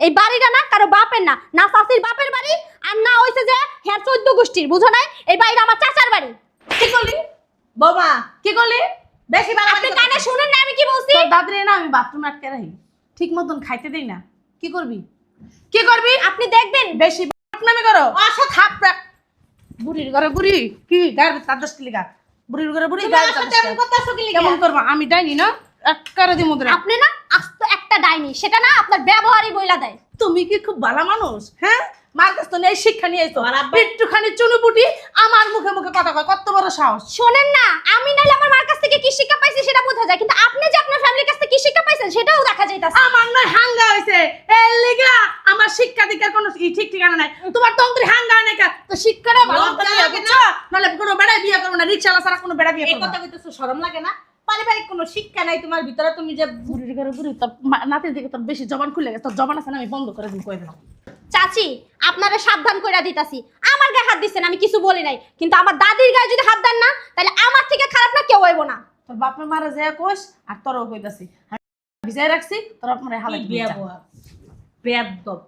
এই বাড়িটা না কারো বাপের না, না চাচির বাপের বাড়ি আর না হইছে যে হ্যাঁ 14 গোষ্ঠীর, বুঝো নাই? এই বাড়িটা আমার চাচার বাড়ি। কি করলি বৌমা? কি করলি? বেশি আপনি কানে শুনেন না আমি কি বলছি? তোর দাদরে না আমি বাথরুমে আটকে রাখি, ঠিক মতন খাইতে দেই না। কি করবি? কি করবি? আপনি দেখবেন বেশি নামি করো অস থাপড়া। বুড়ির ঘরে বুড়ি কি গার তার দশ লিগা, বুড়ির ঘরে বুড়ি গার কেমন করবো আমি ডাইনি না একবারে দি মুদ্রা। আপনি না আস্ত একটা ডাইনি, সেটা না আপনার ব্যবহারই বইলা দেয়। তুমি কি খুব ভালো মানুষ? হ্যাঁ, মার কাছ থেকে এই শিক্ষা নিয়ে আইছো, একটুখানি চুনুপুটি আমার মুখে মুখে কথা কয়, কত বড় সাহস। শোনেন না, আমি নাইলে আমার মার কাছ থেকে কি শিক্ষা পাইছি সেটা বোঝা যায়, কিন্তু আপনি যে আপনার ফ্যামিলির কাছ থেকে কি শিক্ষা পাইছেন সেটাও দেখা যাইতাছে। আমার নয় হাঙ্গা হইছে এর লিগা আমার শিক্ষা দীক্ষার কোনো ঠিক ঠিকানা নাই। তোমার তন্ত্রী হাঙ্গা নাই কা তো শিক্ষাটা ভালো করে বুঝছো, নালে কোনো বেড়া বিয়ে করব না, রিকশাওয়ালা ছাড়া কোনো বেড়া বিয়ে করব না। এই কথা কইতেছো শরম লাগে না? পারিবারিক কোনো শিক্ষা নাই তোমার ভিতরে, তুমি যে বুড়ির ঘরে বুড়ি তোর নাতির দিকে তোর বেশি জবান খুলে গেছে, তোর জবান আছে না আমি বন্ধ করে দিই, কই দিলাম। চাচি আপনারে সাবধান কইরা দিতাছি, আমার গায়ে হাত দিছেন আমি কিছু বলি নাই, কিন্তু আমার দাদির গায়ে যদি হাত দেন না তাহলে আমার থেকে খারাপ না কেউ হইব না। তোর বাপের মারা যায় কোষ আর তোরও কইতাছি আমি ভিজাই রাখছি, তোর আপনার হালে বিয়া বয়া বেয়াদব।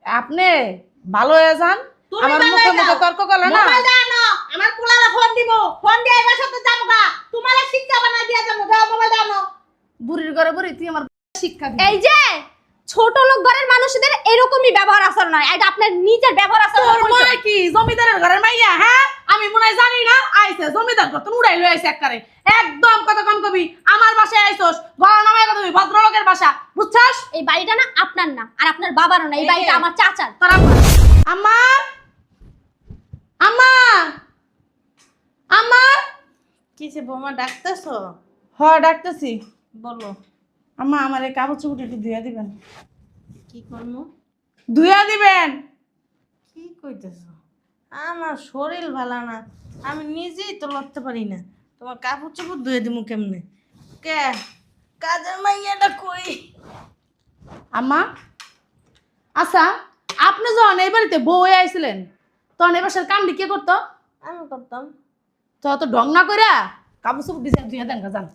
আপনি ভালো হয়ে যান, আমার মুখে মুখে তর্ক করলে না। মোবাইল দাও না, আমার পোলারে ফোন দিব, ফোন দিয়ে এবার সাথে যাবো গা, তোমারে শিক্ষা বানাই দিয়া যাবো, দাও মোবাইল দাও না। বুড়ির ঘরে বুড়ি তুই আমার শিক্ষা দিবি। এই যে ছোট লোক ঘরের মানুষদের এরকমই ব্যবহার আচরণ হয়, এটা আপনার নিজের ব্যবহার আচরণ। তোর মনে কি জমিদারের ঘরের মাইয়া? হ্যাঁ, আমি মনে হয় জানি না আইছে জমিদার ঘর তো উড়াই লই আইছে একবারে। একদম কথা কম কবি, আমার বাসায় আইছস ঘর নামায় কথা তুমি ভদ্রলোকের বাসা, বুঝছস? এই বাড়িটা না আপনার না আর আপনার বাবারও না, এই বাড়িটা আমার চাচার। তোর আম্মা আম্মা আম্মা কিছে বৌমা ডাকতেছো? হ ডাকতেছি। বলো আম্মা আমার এই কাপড় চোপড় একটু ধুইয়া দিবেন। কি করবো? ধুইয়া দিবেন। কি কইতেছো? আমার শরীর ভালো না, আমি নিজেই তো লড়তে পারি না, তোমার কাপড় চোপড় ধুয়ে দিমু কেমনে? কে কাজের মাইয়াটা কই? আম্মা আচ্ছা, আপনি যখন এই বাড়িতে বউ হয়ে আইছিলেন তখন এই বাসার কামটি কে করতো? আমি করতাম। তো অত ঢং না কইরা কাপড় চোপড় দিয়ে ধুইয়া দেন যান।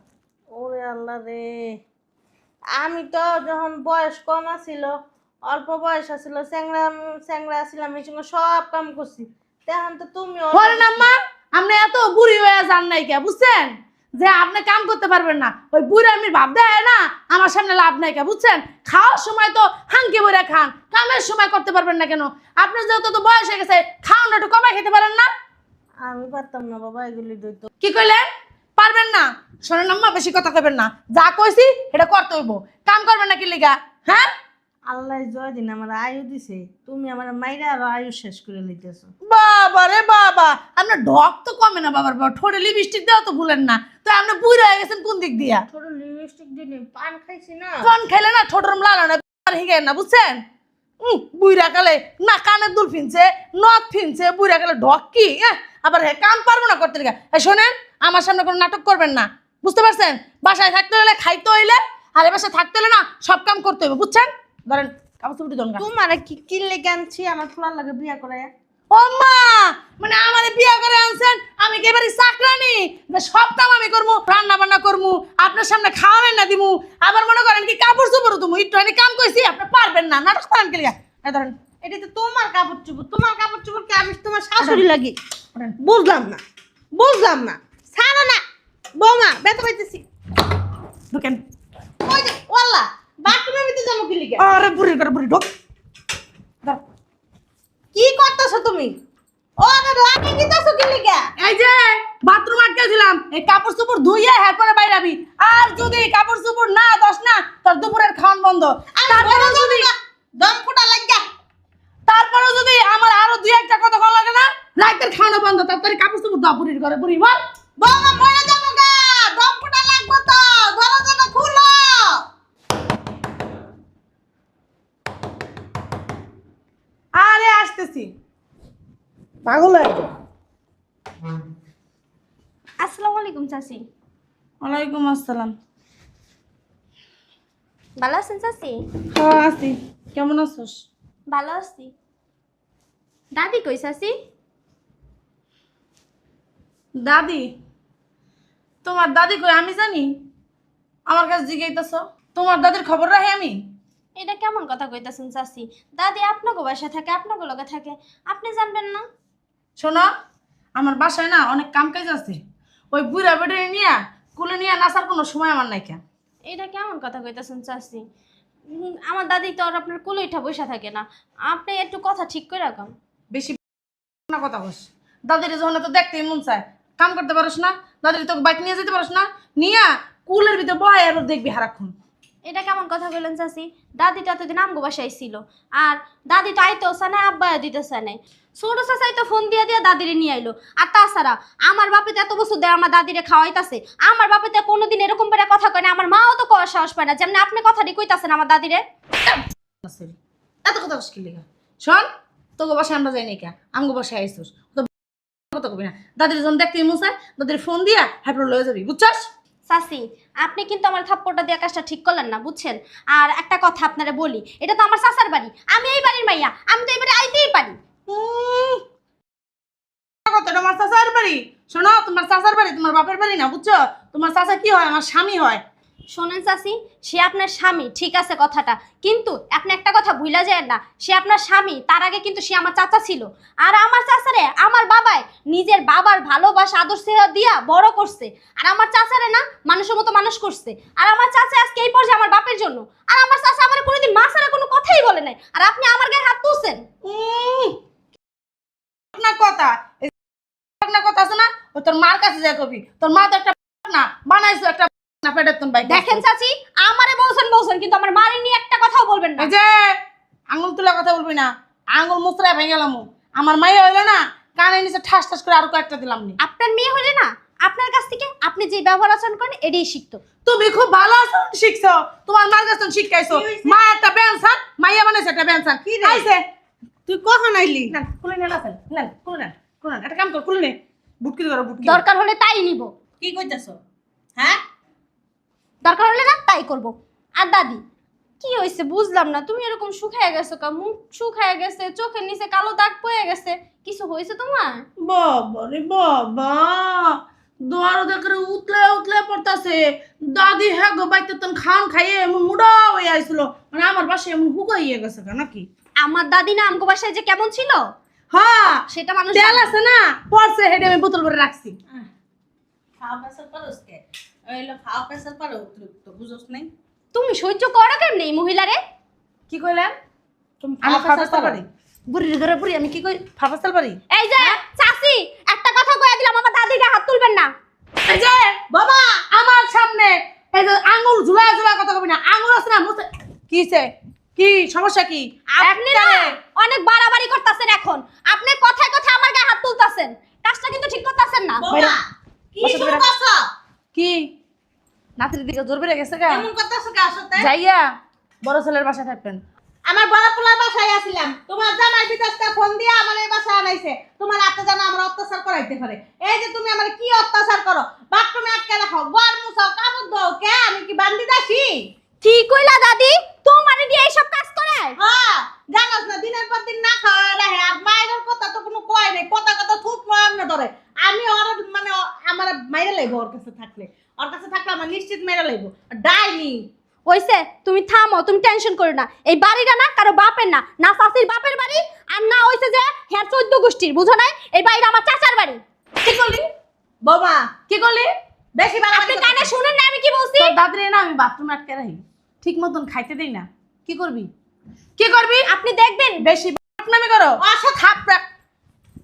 ওরে আল্লাহ রে, আমি তো যখন বয়স কম আছিল, অল্প বয়স আছিল, চ্যাংরা চ্যাংরা ছিলাম, এই সঙ্গে সব কাম করছি, তখন তো তুমি করেন আম্মা, আপনি এত বুড়ি হয়ে যান নাই কে, বুঝছেন যে আপনি কাম করতে পারবেন না, ওই বুড়ি আমি ভাব দেয় না আমার সামনে লাভ নাই কে, বুঝছেন? খাওয়ার সময় তো হাঙ্কি বইরা খান, কামের সময় করতে পারবেন না কেন? আপনি যেহেতু তো বয়স হয়ে গেছে, খাওয়াটা একটু কমাই খেতে পারেন না? আমি পারতাম না বাবা এগুলি দইতো। কি কইলেন? পারবেন না? শোনেন আম্মা, বেশি কথা কইবেন না, যা কইছি এটা করতে হইব। কাম করবেন না কি লিগা? হ্যাঁ, আল্লাহ জয় দিন আমার আয়ু দিছে, তুমি আমার মাইরা আর আয়ু শেষ করে লইতেছো। বাবা রে বাবা, আপনার ঢক তো কমে না বাবার বাবা, ঠোঁটে লিপস্টিক দেওয়া তো ভুলেন না। তো আপনি বুড়ি হয়ে গেছেন কোন দিক দিয়া? ছোট লিপস্টিক দিয়ে পান খাইছি না, কোন খেলে না ঠোঁটের লাল না হিগেন না, বুঝছেন? বুইরা কালে না কানের দুল ফিনছে, নখ ফিনছে, বুইরা কালে ঢক কি আবার হে কাম পারবো না করতে লিগা। শোনেন, আমার সামনে কোনো নাটক করবেন না, বুঝতে পারছেন? বাসায় থাকতে হলে খাইতে হইলে আর এ বাসায় থাকতে হলে না সব কাম করতে হবে, বুঝছেন? ধরেন কাপড় চুপড়ি দঙ্গা। তোমার কি কিনলে আনছি আমার ফুলার লাগে বিয়া করে? ও মা, মানে আমারে বিয়া করে আনছেন, আমি কি এবারে চাকরানি যে সব কাম আমি করবো, রান্না বান্না করবো, আপনার সামনে খাওয়াবেন না দিমু, আবার মনে করেন কি কাপড় চোপড় তুমি একটু কাম কইছি আপনি পারবেন না, নাটক করেন কি লিগা? ধরেন এটা তো তোমার কাপড় চোপড়, তোমার কাপড় চোপড় কি আমি তোমার শাশুড়ি লাগি? বুঝলাম না, বুঝলাম না, ছাড়ো না বৌমা, ব্যথা পাইতেছি। ঢোকেন। ওই যে ওয়াল্লা বাথরুমের ভিতরে যাবো কি লিগা? আরে বুড়ি করে বুড়ি ঢোক। ধর। কি করতেছো তুমি? ও না লাগে দিতেছো কি লিগা? এই যে বাথরুম আটকে ছিলাম, এই কাপড় চোপড় ধুইয়া হ্যাঁ করে বাইরাবি, আর যদি কাপড় চোপড় না দশ না তোর দুপুরের খাওয়ান বন্ধ। তারপরে যদি দম ফুটা লাগা, তারপরে যদি আমার আরো দুই একটা কথা ভালো লাগে না, রাতের খাওয়ানো বন্ধ, তারপরে কাপড় চোপড় দাও বুড়ির ঘরে বুড়ি বল। বৌমা মরে যাবো গা, দম ফুটা লাগবে তো, দরজাটা খুলো। আরে আসতেছি, পাগল হয়ে গেল। আসসালামু আলাইকুম চাচি। ওয়ালাইকুম আসসালাম। ভালো আছেন চাচি? হ্যাঁ আছি, কেমন আছোস? ভালো আছি। দাদি কই চাচি? দাদি? তোমার দাদি কই আমি জানি? আমার কাছে জিজ্ঞাইতেছ? তোমার দাদির খবর রাখি আমি? এটা কেমন কথা কইতাছেন চাচি? দাদি আপনাকে বাসায় থাকে, আপনাকে লগে থাকে, আপনি জানবেন না? শোনো, আমার বাসায় না অনেক কাম কাজ আছে। ওই বুড়া বেড়ে নিয়ে কুলে নিয়ে নাচার কোনো সময় আমার নাই কেন। এটা কেমন কথা কইতাছেন চাচি? আমার দাদি তো আর আপনার কোলে উঠা বসে থাকে না, আপনি একটু কথা ঠিক করে রাখুন। বেশি না কথা বস। দাদির যখন তো দেখতেই মন চায়, কাম করতে পারস না, দাদির তোকে বাইক নিয়ে যেতে পারস না, নিয়ে কুলের ভিতরে বয় আর দেখবি হারাক্ষণ। এটা কেমন কথা বললেন চাচি? দাদি তো এতদিন আমগো বাসায় ছিল, আর দাদি তো আইতেও চা নাই, আব্বা দিতেছে নাই। ছোট চাচাই তো ফোন দিয়ে দিয়ে দাদিরে নিয়ে আইলো। আর তাছাড়া আমার বাপে তো এত বছর ধরে আমার দাদিরে খাওয়াইতাছে, আমার বাপে তো কোনোদিন এরকম করে কথা কয় না, আমার মাও তো কওয়ার সাহস পায় না, যেমন আপনি কথাটি কইতাছেন আমার দাদিরে। এত কথা বস কি লেগা? শোন, তোকে বাসায় আমরা যাই নাই কে, আমগো বাসায় আইসোস, তো কথা কবি না। দাদির যখন দেখতেই মন চায়, দাদির ফোন দিয়া হ্যাপর লয়ে যাবি, বুঝছস? চাচি, আপনি কিন্তু আমার থাপ্পড়টা দিয়ে কাজটা ঠিক করলেন না, বুঝছেন? আর একটা কথা আপনারে বলি, এটা তো আমার চাচার বাড়ি, আমি এই বাড়ির মাইয়া, আমি তো এই বাড়ি আইতেই পারি। তোমার চাচার বাড়ি? শোনো, তোমার চাচার বাড়ি তোমার বাপের বাড়ি না, বুঝছো? তোমার চাচা কি হয়? আমার স্বামী হয়। শোনেন চাচি, সে আপনার স্বামী, ঠিক আছে কথাটা, কিন্তু আপনি একটা কথা ভুলা যায় না, সে আপনার স্বামী, তার আগে কিন্তু সে আমার চাচা ছিল। আর আমার চাচারে আমার বাবাই নিজের বাবার ভালোবাসা আদর স্নেহ দিয়া বড় করছে, আর আমার চাচারে না মানুষের মতো মানুষ করছে। আর আমার চাচা আজকে এই পর্যায়ে আমার বাপের জন্য, আর আমার চাচা আমার কোনোদিন মা ছাড়া কোনো কথাই বলে নাই, আর আপনি আমার গায়ে হাত তুলছেন। না কথা, না কথা আছে না, ও তোর মার কাছে যায় কবি। তোর মা তো একটা না বানাইছো, একটা না পেটের তোর বাইক। দেখেন চাচি, আমারে বলছেন কিন্তু আমার মারে নিয়ে একটা কথাও বলবেন না। এই যে আঙুল তুলা কথা বলবি না, আঙুল মুচড়া ভেঙে গেলাম। আমার মাইয়া হইলো না, কানে নিচে ঠাস ঠাস করে আরো কয়েকটা দিলাম নি। আপনার মেয়ে হলে না আপনার কাছ থেকে আপনি যে ব্যবহার আচরণ করেন এটাই শিখতো। তুমি খুব ভালো আছো, শিখছো, তোমার মার কাছে শিখাইছো। মা একটা ব্যানসান, মাইয়া বানাইছে একটা ব্যানসান। কি রে? আইছে তুই কখন আইলি? না কুলে নে, না ফেল না, কুলে না, কুলে না, একটা কাম কর, কুলে নে, বুটকি করো, বুটকি। দরকার হলে তাই নিব, কি কইতাছ? হ্যাঁ, দরকার হলে না তাই করব। আর দাদি, কি হয়েছে বুঝলাম না, তুমি এরকম শুকায় গেছো কা? মুখ শুকায় গেছে, চোখের নিচে কালো দাগ পড়ে গেছে, কিছু হয়েছে তোমার? বাবা রে বাবা, দোয়ার দেখে উতলে উতলে পড়তাছে। দাদি হ্যাঁ গো বাইতে তন খান খাইয়ে এমন মুডা হয়ে আইছিল, মানে আমার বাসায় এমন হুকাইয়ে গেছে কেন নাকি? আমার দাদি না আমগো বাসায় যে কেমন ছিল হ্যাঁ, সেটা মানুষ তেল জানে। আছে না, পড়ছে, হেডে আমি বোতল করে রাখছি। ফাও পেছাল পারোস কে? ওইলো ফাও পেছাল পারো অতিরিক্ত, বুঝোস নাই? তুমি সহ্য করো কেমনে এই মহিলারে? কি কইলেন? তুমি আমি ফাও পেছাল ফাফাস্তাল পারো? পারি, বুড়ির ঘরে বুড়ি, আমি কি কই ফাফাস্তাল পারি? এই যে চাচি, একটা কথা কইয়া দিলাম, আমার দাদিকে হাত তুলবেন না। এই যে বাবা, আমার সামনে এই যে আঙ্গুল ঝুলা ঝুলা কথা কবি না, আঙ্গুল আছে না মুছে। কিছে কি সমস্যা কি? আপনি না অনেক বাড়াবাড়ি করতেছেন এখন, আপনি কথায় কথায় আমার গায়ে হাত তুলতাছেন, কাজটা কিন্তু ঠিক করতেছেন না। বাবা, কি বসে শুরু বেড়া। করছো? কি নাতির দিকে জোর বেড়ে গেছে গা? এমন করতেছো কে আসতে? যাইয়া বড় ছেলের বাসায় থাকবেন। আমার বড় পোলার বাসায় আসিলাম, তোমার জামাই বিদেশটা ফোন দিয়ে আমার এই বাসায় আনাইছে, তোমার আত্মা জানা আমার অত্যাচার করাইতে পারে। এই যে তুমি আমার কি অত্যাচার করো, বাথরুমে আটকে রাখো, ঘর মুছাও, কাপড় ধোও, কে আমি কি বান্দি দাসি? ঠিক কইলা দাদি, তোমারে দিয়ে এইসব কাজ করে। হ্যাঁ, জানোস না দিনের পর দিন না খাওয়া রাখে, আর মায়ের কথা তো কোনো কয় নেই, কথা কথা থুপ না ধরে। আমি ওর মানে আমার মাইরে লাইবো, ওর কাছে থাকলে আমার নিশ্চিত মেরে লাইবো। ডাইনি ওইসে তুমি থামো, তুমি টেনশন করো না, এই বাড়িটা না কারো বাপের না, না চাচির বাপের বাড়ি, আর না হইছে যে হ্যাঁ 14 গোষ্ঠীর, বুঝো নাই? এই বাড়িটা আমার চাচার বাড়ি। কি করলি বোমা, কি করলি? বেশি আপনি কানে শুনেন না আমি কি বলছি? তোর দাদরে না আমি বাথরুমে আটকে রাখি, ঠিক মতন খাইতে দেই না। কি করবি, কি করবি? আপনি দেখবেন বেশি বাটনামি করো, অসৎ হাত রাখ।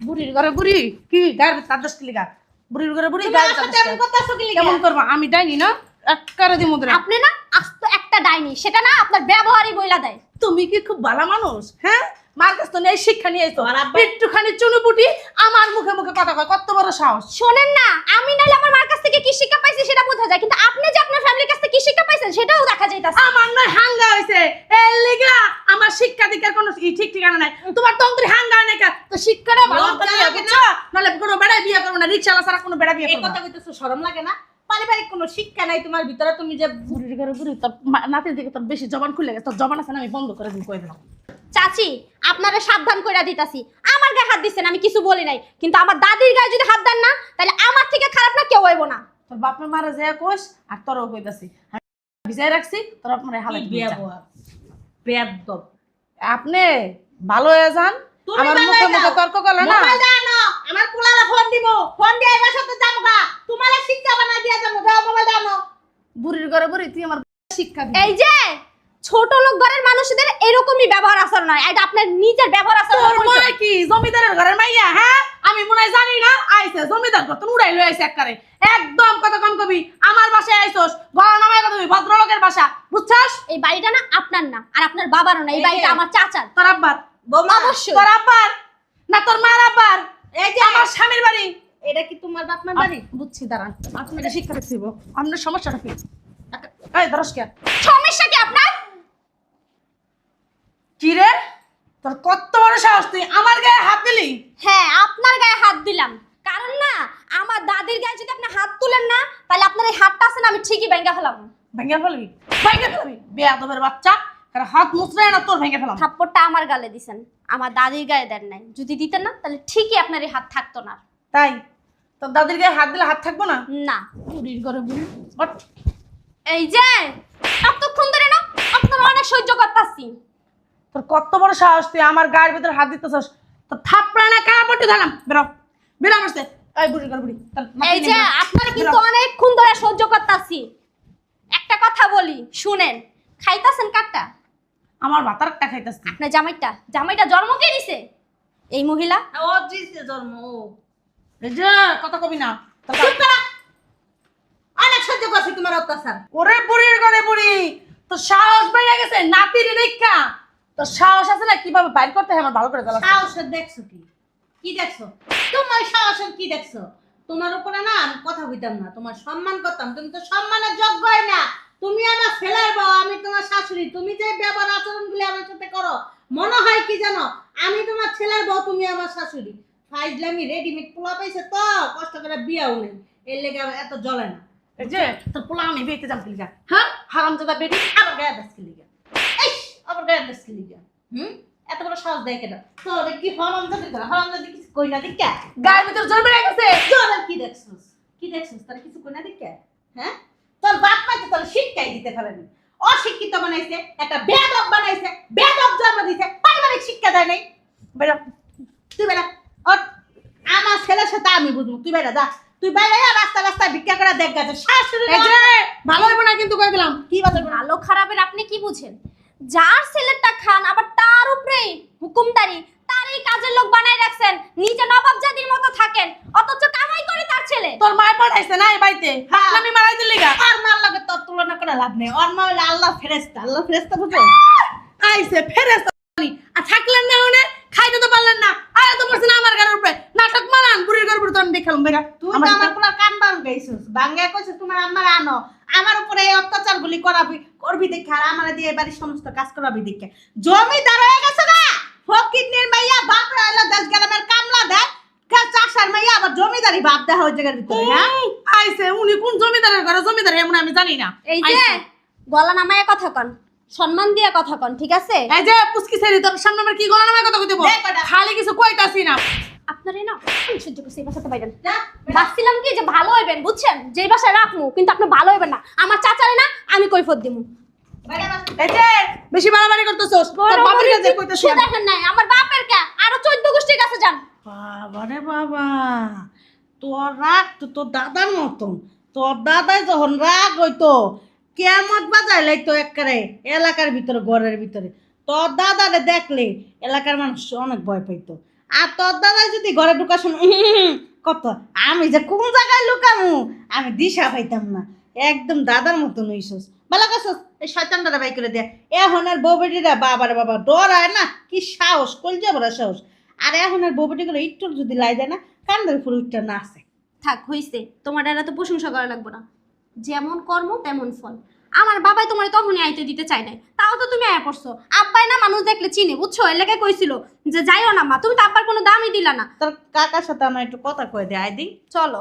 বুড়ির ঘরে বুড়ি কি গায়ের তাদস কি লাগা? বুড়ির ঘরে বুড়ি গায়ের তাদস এমন করতেছো কি কেমন করবা? আমি ডাইনি না, এককারে দি মুদ্রা। আপনি না আস্ত একটা ডাইনি, সেটা না আপনার ব্যবহারই বইলা দেয়। তুমি কি খুব ভালো মানুষ? হ্যাঁ, মার কাছ থেকে এই শিক্ষা নিয়ে আইছো, আর আব্বা- একটুখানি চুনুপুটি আমার মুখে মুখে কথা কয়, কত বড় সাহস! শোনেন না, আমি নাইলে আমার মার কাছ থেকে কি শিক্ষা পাইছি সেটা বোঝা যায়, কিন্তু আপনি যে আপনার ফ্যামিলির কাছ থেকে কি শিক্ষা পাইছেন সেটাও দেখা যাইতাছে। আমার নয় হাঙ্গা হইছে, এর লিগা আমার শিক্ষা দীক্ষার কোনো ঠিক ঠিকানা নাই। তোমার তন্ত্রী হাঙ্গা নাই কা, তো শিক্ষাটা ভালো লজ্জা করে লাগে বুঝছো? নাহলে কোনো বেড়াই বিয়ে করবো না, রিকশাওয়ালা ছাড়া কোনো বেড়া বিয়ে এই করবো কথা না। কইতেছো, শরম লাগে না? পারিবারিক কোনো শিক্ষা নাই তোমার ভিতরে, তুমি যে বুড়ির ঘরে বুড়ি, তোর নাতির দিকে তোর বেশি জবান খুলে গেছে, তোর জবান আছে না আমি বন্ধ করে দিন, কই দিলাম। চাচি, আপনারা সাবধান কইরা দিতাছি, আমার গায়ে হাত দিচ্ছেন আমি কিছু বলি নাই, কিন্তু আমার দাদির গায়ে যদি হাত দেন না তাহলে আমার থেকে খারাপ না কেউ হইব না। তোর বাপের মারা যায় কোষ, আর তোরও কইতাছি আমি ভিজাই রাখছি, তোর আপনার হালাত বিয়া বিয়া। বোয়া। বেয়াদব। আপনি ভালো হয়ে যান। তুমি আমার ভালো মুখে হয়ে মুখে যাও। তর্ক করলে না। মোবাইল দাও না, আমার পোলারে ফোন দিব, ফোন দিয়ে এবার সাথে যাবো গা, তোমারে শিক্ষা বানাই দিয়া যাবো, যাও মোবাইল দাও না। বুড়ির ঘরে বুড়ি তুই আমার শিক্ষা দিবি। এই যে ছোট লোক ঘরের মানুষদের এরকমই ব্যবহার আচরণ হয়, এটা আপনার নিজের ব্যবহার তোর আচরণ। মনে কি জমিদারের ঘরের মাইয়া? হ্যাঁ, আমি মনে হয় জানি না। আইছে জমিদার ঘর তো উড়াই লই আইছে একবারে। একদম কথা কম কবি। আমার বাসায় আইছস, গলা নামায় কথা কবি, ভদ্রলোকের বাসা, বুঝছস? এই বাড়িটা না আপনার না, আর আপনার বাবারও না, এই এই বাড়িটা যে। আমার চাচার। তোর আব্বার? বোমা, অবশ্যই। তোর আব্বার না তোর মার আব্বার? এই যে আমার স্বামীর বাড়ি। এটা কি তোমার বাপ মার বাড়ি? বুঝছি, দাঁড়ান, আপনাকে শিক্ষা দিচ্ছি। আপনার সমস্যাটা কি? এই ধরস কে? সমস্যা কি আপনার? কি রে, তোর কত বড় সাহস, তুই আমার গায়ে হাত দিলি? হ্যাঁ, আপনার গায়ে হাত দিলাম, কারণ না আমার দাদির গায়ে যদি আপনি হাত তুলেন না, তাহলে আপনার এই হাতটা আছে না, আমি ঠিকই ভেঙে ফেলাম। ভেঙে ফেলবি? ভেঙে ফেলবি বেয়াদবের বাচ্চা। আর হাত মুছরে না তোর ভেঙে ফেলাম। থাপ্পড়টা আমার গালে দিছেন, আমার দাদির গায়ে দেন নাই। যদি দিতেন না, তাহলে ঠিকই আপনার এই হাত থাকতো না। তাই তোর দাদির গায়ে হাত দিলে হাত থাকবো না? না। বুড়ির ঘরে বুড়ি। এই যে এতক্ষণ ধরে না আপনার অনেক সহ্য করতেছি। তোর কত বড় সাহস, তুই আমার গায়ের ভিতরে হাত দিতেছস? তোর থাপড়া না কানা পড়তে দিলাম। বেরো, বেরো আমার সাথে। এই বুড়ির ঘরে বুড়ি। তোর নাতি এই যে নেই না? আপনারা কিন্তু বেরো। অনেকক্ষণ ধরে সহ্য করতেছি। একটা কথা বলি শুনেন, খাইতাছেন কাটটা? আমার ভাতার একটা খাইতেছি। আপনার জামাইটা জন্ম কে দিছে? এই মহিলা। ও দিছে জন্ম। এই যে কথা কবি না। তোর চুপ করা। অনেক সহ্য করছি তোমার অত্যাচার। ওরে বুড়ির ঘরে বুড়ি, তোর সাহস বেড়ে গেছে নাতির দেখা। তোর সাহস আছে না কিভাবে বাইর করতে হয় আমার ভালো করে জানা। সাহসের দেখছো কি? কি দেখছো? তোমার সাহসের কি দেখছো? তোমার উপরে না আমি কথা কইতাম না, তোমার সম্মান করতাম। তুমি তো সম্মানের যোগ্যই না। তুমি আমার ছেলের বউ, আমি তোমার শাশুড়ি। তুমি যে ব্যবহার আচরণগুলি আমার সাথে করো, মনে হয় কি জানো আমি তোমার ছেলের বউ, তুমি আমার শাশুড়ি। ফাইজলামি রেডিমেড পোলা পাইছে তো, কষ্ট করে বিয়াও নেই, এর লেগে এত জ্বলে না। এই যে তোর পোলা আমি বেঁচে যাম লিগা। হ্যাঁ, হারামজাদা বেটি। আবার গায়ে দাস লিগা, এই আবার গায়ে দাস লিগা। এত বড় সাহস দেয় কেন? তোর কি হারামজাদি করে? হারামজাদি কিছু কই না দিকা? গায়ের ভিতরে জোর বেড়ে গেছে। তোরা কি দেখছস? কি দেখছস? তার কিছু কই না দিকা? হ্যাঁ, তোর বাপ মা তো তোর শিক্ষাই দিতে পারেনি। অশিক্ষিত বানাইছে, একটা বেয়াদব বানাইছে, বেয়াদব জন্ম দিছে, পারিবারিক শিক্ষা দেয় নাই। বেরো। তুই বেরা, ওর আমার ছেলের সাথে আমি বুঝবো। তুই বেরা যা, তুই বাইরে রাস্তা রাস্তায় ভিক্ষা করে দেখ গেছে শাশুড়ি। এই যে ভালো হবে না কিন্তু কই দিলাম। কি বলে ভালো খারাপের আপনি কি বুঝেন? যার ছেলেটা খান আবার তার উপরে হুকুমদারি, তারই কাজের লোক বানাই রাখছেন, নিজে নবাবজাদির মতো থাকেন, অথচ কামাই করে তার ছেলে। তোর মা পাঠাইছে না এই বাড়িতে? হ্যাঁ। আমি মারাই দিলি গা। আর মার লাগে তোর তুলনা করে লাভ নেই। ওর মা হলো আল্লাহ ফেরেশতা। আল্লাহ ফেরেশতা বুঝো? আইছে ফেরেশতা। আর থাকলেন না ওনে, খাইতে তো পারলেন না। আয় তো পড়ছেন আমার গায়ের উপরে। নাটক মারান বুড়ির ঘর বুড়ি তো আমি দেখালাম বেরা। তুই তো আমার পুরো কান বাং গাইছিস। বাঙ্গা কইছিস তোমার আম্মার আনো। আমার উপরে এই অত্যাচারগুলি করবি দেখে, আর আমার দিয়ে বাড়ির সমস্ত কাজ করাবি দেখে। জমিদার হয়ে গেছে না? ফকিরনির মাইয়া বাপ রাইলো 10 গ্রামের কামলা দেয়। চাষার মাইয়া আবার জমিদারি বাপ দেখা ওই জায়গার ভিতরে, হ্যাঁ? আইছে উনি কোন জমিদারের ঘরে জমিদার এমন আমি জানি না। এই যে আইছে। গলা নামায় কথা কন, সম্মান দিয়ে কথা কন, ঠিক আছে? এই যে পুচকি ছেড়ি তোর সামনে আমার কি গলা নামায় কথা কইতে বল। দেখ বেটা। খালি কিছু কইতাছি না। আপনারই না আমি সহ্য করছি, এই বাসাতে বাইরেন। যা, বেটা। ভাবছিলাম কি যে ভালো হইবেন, বুঝছেন, যেই বাসায় রাখমু, কিন্তু আপনি ভালো হইবেন না। আমার চাচারে না আমি কৈফত দিমু। বাইরে বাস। এই যে বেশি বাড়াবাড়ি করতেছস। তোর বাপের কাছে কইতাছি। সে দেখেন নাই আমার বাপের কে, আরো 14 গোষ্ঠীর কাছে যান। বাবা রে বাবা, তোর রাগ তো তোর দাদার মতন। তোর দাদাই যখন রাগ হইতো কেমন বাজাই লাইতো একবারে এলাকার ভিতরে, ঘরের ভিতরে। তোর দাদারে দেখলে এলাকার মানুষ অনেক ভয় পাইতো। আর তোর দাদাই যদি ঘরে ঢুকাশন কত, আমি যে কোন জায়গায় লুকামু আমি দিশা পাইতাম না। একদম দাদার মতন হইছস। ভালো করছস, এই শয়তানটারে বাই করে দে। এখন আর বউ বেটিরা বাবারে বাবা ডরায় না, কি সাহস, কলজা বড় সাহস। আর এখন আর বউ বেটিগুলো একটু যদি লাই যায় না, কান্দের উপর উঠটা না আছে। থাক হইছে, তোমার এত প্রশংসা করা লাগবে না। যেমন কর্ম তেমন ফল। আমার বাবাই তোমার তখনই আইতে দিতে চাই নাই, তাও তো তুমি আয়া পড়ছো। আব্বাই না মানুষ দেখলে চিনে, বুঝছো, এলাকায় কইছিল যে যাইও না মা, তুমি তো আব্বার কোনো দামই দিলা না। তোর কাকার সাথে আমার একটু কথা কয়ে দে আইদি। চলো।